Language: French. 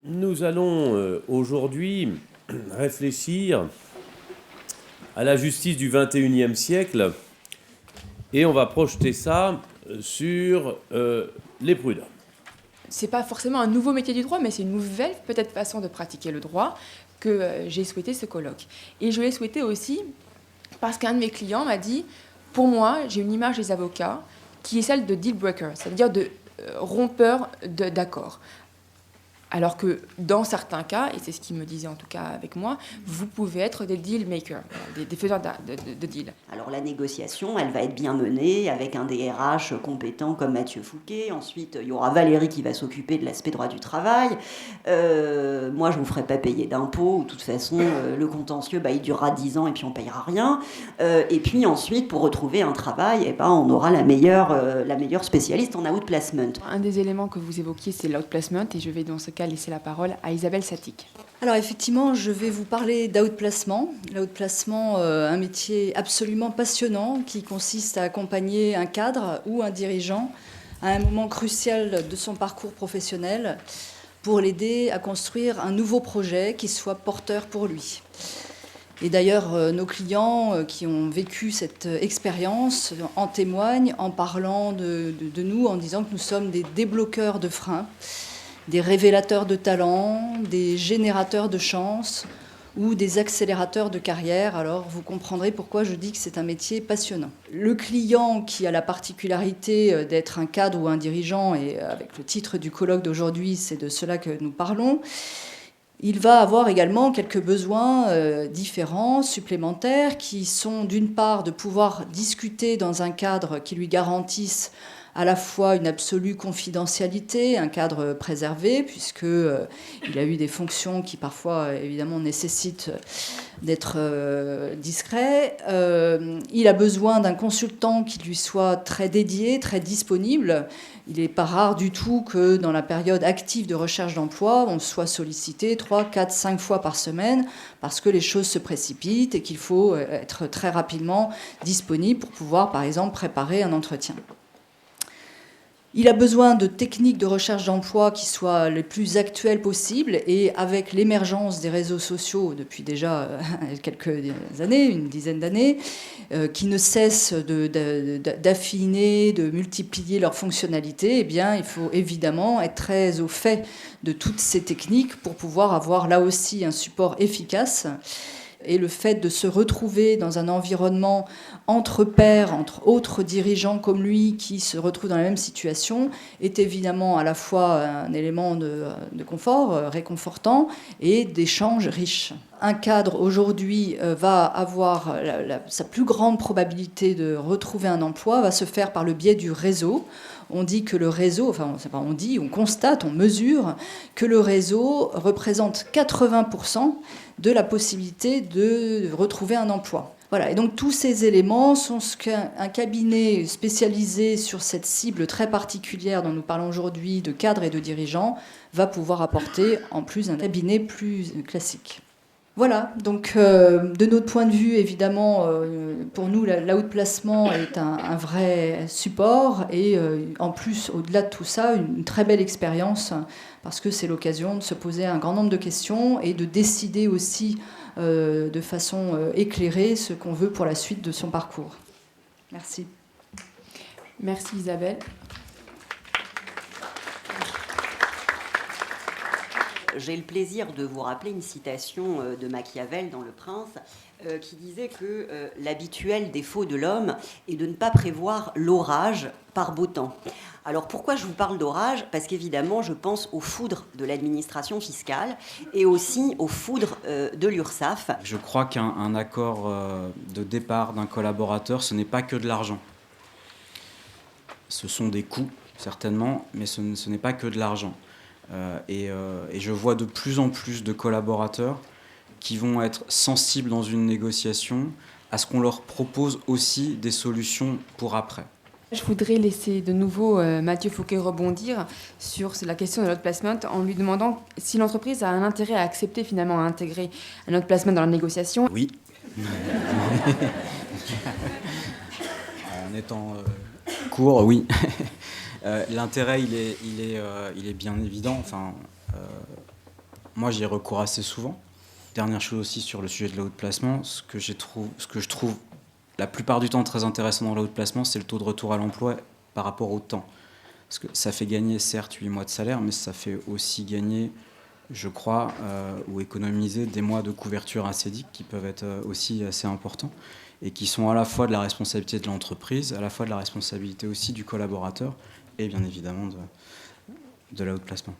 Nous allons aujourd'hui réfléchir à la justice du XXIe siècle et on va projeter ça sur les prud'hommes. C'est pas forcément un nouveau métier du droit, mais c'est une nouvelle peut-être façon de pratiquer le droit que j'ai souhaité ce colloque. Et je l'ai souhaité aussi parce qu'un de mes clients m'a dit, pour moi, j'ai une image des avocats qui est celle de deal breaker, c'est-à-dire de rompeur d'accords. Alors que dans certains cas, et c'est ce qu'il me disait en tout cas avec moi, vous pouvez être des deal makers, des faiseurs de deals. Alors la négociation, elle va être bien menée avec un DRH compétent comme Mathieu Fouquet. Ensuite, il y aura Valérie qui va s'occuper de l'aspect droit du travail. Moi, je ne vous ferai pas payer d'impôts. De toute façon, le contentieux, il durera 10 ans et puis on ne payera rien. Et puis ensuite, pour retrouver un travail, on aura la meilleure spécialiste en outplacement. Un des éléments que vous évoquiez, c'est l'outplacement, et je vais dans ce cas laisser la parole à Isabelle Satic. Alors effectivement, je vais vous parler d'outplacement. L'outplacement, un métier absolument passionnant qui consiste à accompagner un cadre ou un dirigeant à un moment crucial de son parcours professionnel pour l'aider à construire un nouveau projet qui soit porteur pour lui. Et d'ailleurs, nos clients qui ont vécu cette expérience en témoignent en parlant de nous, en disant que nous sommes des débloqueurs de freins, des révélateurs de talents, des générateurs de chance ou des accélérateurs de carrière. Alors vous comprendrez pourquoi je dis que c'est un métier passionnant. Le client qui a la particularité d'être un cadre ou un dirigeant, et avec le titre du colloque d'aujourd'hui, c'est de cela que nous parlons, il va avoir également quelques besoins différents, supplémentaires, qui sont d'une part de pouvoir discuter dans un cadre qui lui garantisse à la fois une absolue confidentialité, un cadre préservé, puisqu'il a eu des fonctions qui parfois, évidemment, nécessitent d'être discret. Il a besoin d'un consultant qui lui soit très dédié, très disponible. Il n'est pas rare du tout que dans la période active de recherche d'emploi, on soit sollicité 3, 4, 5 fois par semaine parce que les choses se précipitent et qu'il faut être très rapidement disponible pour pouvoir, par exemple, préparer un entretien. Il a besoin de techniques de recherche d'emploi qui soient les plus actuelles possibles, et avec l'émergence des réseaux sociaux depuis déjà quelques années, une dizaine d'années, qui ne cessent d'affiner, de multiplier leurs fonctionnalités, il faut évidemment être très au fait de toutes ces techniques pour pouvoir avoir là aussi un support efficace. Et le fait de se retrouver dans un environnement entre pairs, entre autres dirigeants comme lui qui se retrouvent dans la même situation, est évidemment à la fois un élément de confort réconfortant et d'échanges riches. Un cadre aujourd'hui va avoir sa plus grande probabilité de retrouver un emploi, va se faire par le biais du réseau. On dit que le réseau, on constate, on mesure que le réseau représente 80% de la possibilité de retrouver un emploi. Voilà, et donc tous ces éléments sont ce qu'un cabinet spécialisé sur cette cible très particulière dont nous parlons aujourd'hui, de cadres et de dirigeants, va pouvoir apporter en plus d'un cabinet plus classique. Voilà, donc de notre point de vue, évidemment, pour nous, l'outplacement est un vrai support et en plus, au-delà de tout ça, une très belle expérience parce que c'est l'occasion de se poser un grand nombre de questions et de décider aussi de façon éclairée ce qu'on veut pour la suite de son parcours. Merci. Merci Isabelle. J'ai le plaisir de vous rappeler une citation de Machiavel dans Le Prince qui disait que l'habituel défaut de l'homme est de ne pas prévoir l'orage par beau temps. Alors pourquoi je vous parle d'orage ? Parce qu'évidemment, je pense aux foudres de l'administration fiscale et aussi aux foudres de l'URSSAF. Je crois qu'un accord de départ d'un collaborateur, ce n'est pas que de l'argent. Ce sont des coûts, certainement, mais ce n'est pas que de l'argent. Et je vois de plus en plus de collaborateurs qui vont être sensibles dans une négociation à ce qu'on leur propose aussi des solutions pour après. Je voudrais laisser de nouveau Mathieu Fouquet rebondir sur la question de l'outplacement en lui demandant si l'entreprise a un intérêt à accepter finalement à intégrer un outplacement dans la négociation. Oui. En étant court, oui. L'intérêt, il est bien évident. moi, j'y ai recours assez souvent. Dernière chose aussi sur le sujet de la haute placement, ce que je trouve la plupart du temps très intéressant dans la haute placement, c'est le taux de retour à l'emploi par rapport au temps. Parce que ça fait gagner, certes, 8 mois de salaire, mais ça fait aussi gagner, je crois, ou économiser des mois de couverture acédique qui peuvent être aussi assez importants et qui sont à la fois de la responsabilité de l'entreprise, à la fois de la responsabilité aussi du collaborateur et bien évidemment de la haute placement.